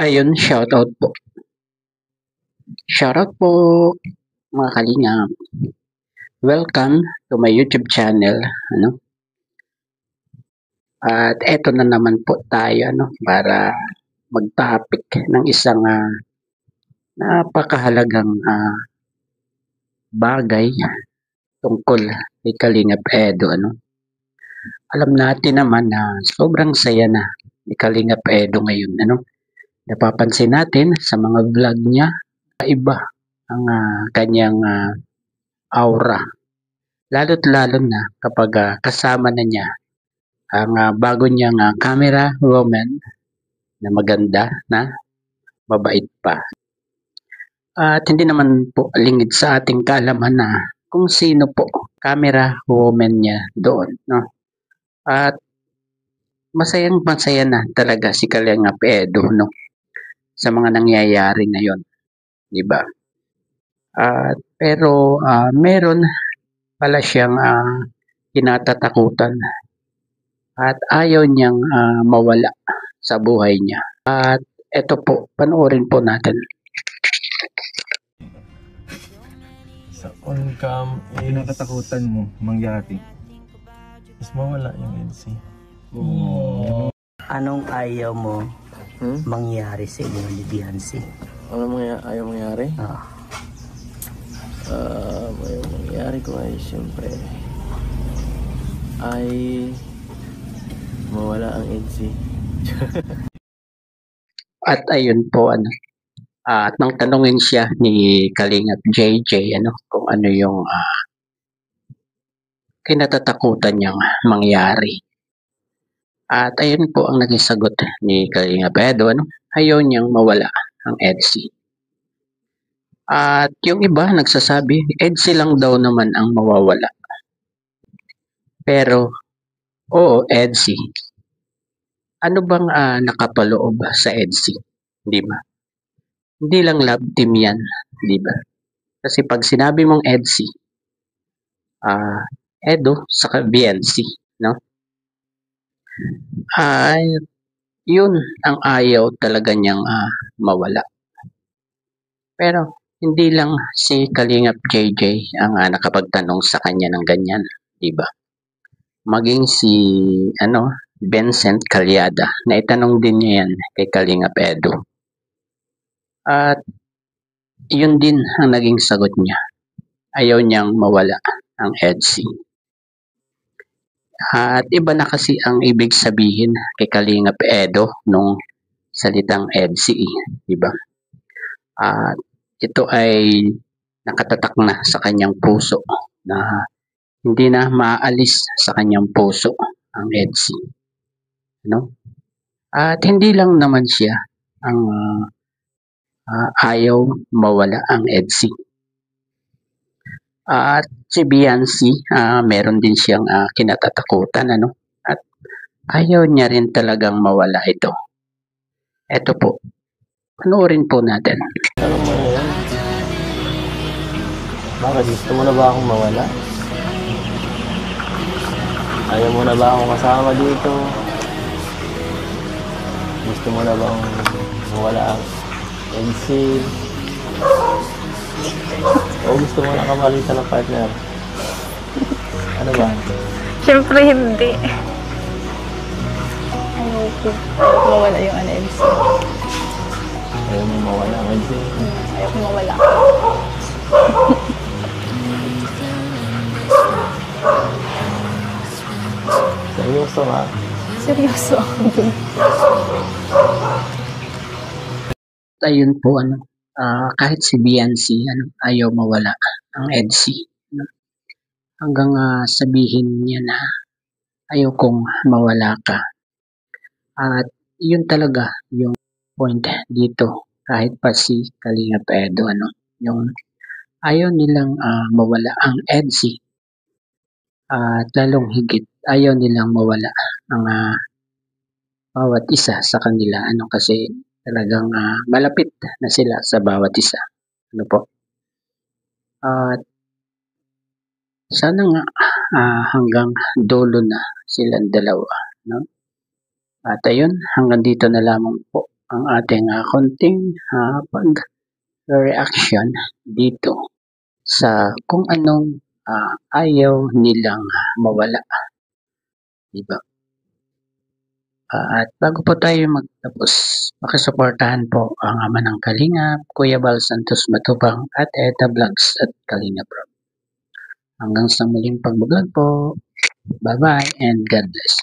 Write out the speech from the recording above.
Ayun, shoutout po. Shoutout po mga kalingap. Welcome to my YouTube channel. Ano? At eto na naman po tayo para mag-topic ng isang napakahalagang bagay tungkol kay Kalingap Edo. Alam natin naman na sobrang saya na ni Kalingap Edo ngayon. Napapansin natin sa mga vlog niya, iba ang kanyang aura. Lalo't lalo na kapag kasama na niya ang bago niyang camera woman na maganda na mabait pa. At hindi naman po lingid sa ating kaalaman na kung sino po camera woman niya doon. No? At masayang masaya na talaga si Kalingap Edo sa mga nangyayari ngayon. Diba? Pero meron pala siyang kinatatakutan at ayaw niyang mawala sa buhay niya. At eto po, panoorin po natin. Sa on-cam is Kinatatakutan mo mangyari. mawala yung EDC. Anong ayaw mo mangyari sa inyo ni Biancy? Ano ayaw mangyari? Ayaw mangyari ko ay siyempre ay mawala ang EDC. At ayun po, at nang tanungin siya ni Kalingap JJ, kung ano yung kinatatakutan niyang mangyari. At ayun po ang naging sagot ni Kalingap Edo, ayaw niyang mawala ang EDC. At yung iba nagsasabi, EDC lang daw naman ang mawawala. Pero, oo, EDC. Ano bang nakapaloob sa EDC? Di ba? Hindi lang love team yan, di ba? Kasi pag sinabi mong EDC, Edo saka BNC, no? Yun ang ayaw talaga niyang mawala. Pero hindi lang si Kalingap JJ ang nakapagtanong sa kanya ng ganyan, di ba? Maging si Vincent Calyada, na itanong din niya yan kay Kalingap Edo. At yun din ang naging sagot niya. Ayaw niyang mawala ang EDC. At iba na kasi ang ibig sabihin kay Kalingap Edo nung salitang EDC, di ba? At ito ay nakatatak na sa kanyang puso na hindi na maalis sa kanyang puso ang EDC. At hindi lang naman siya ang ayaw mawala ang EDC. At si Biancy, meron din siyang kinatatakutan, at ayaw niya rin talagang mawala ito. Ito po, panoorin po natin. Ano mo na yan? Bakit gusto mo na ba akong mawala? Ayaw mo na ba akong kasama dito? Gusto mo na bang mawala ang NC? O gusto mo na kamalitan ng partner? Ano ba? Siyempre hindi. Ayaw ko mawala yung NC. Ayaw mo mawala ang NC? Ayaw ko mawala. Seryoso nga? Seryoso. Ayun po, kahit si Biancy, ayaw mawala ang EDC. Hanggang sabihin niya na ayaw kong mawala ka. At yun talaga yung point dito, kahit pa si Kalingap Edo, yung ayaw nilang mawala ang EDC. At lalong higit, ayaw nilang mawala ang bawat isa sa kanila, kasi talagang malapit na sila sa bawat isa. Po? At sana nga hanggang dulo na silang dalawa. At ayun, hanggang dito na lamang po ang ating konting pag-reaction dito sa kung anong ayaw nilang mawala. Diba? At bago po tayo magtapos, pakisuportahan po ang ama ng Kalingap, Kuya Bal Santos Matubang at Eta Vlogs at Kalingap Rob. Hanggang sa muling pag-vlog po. Bye-bye and God bless.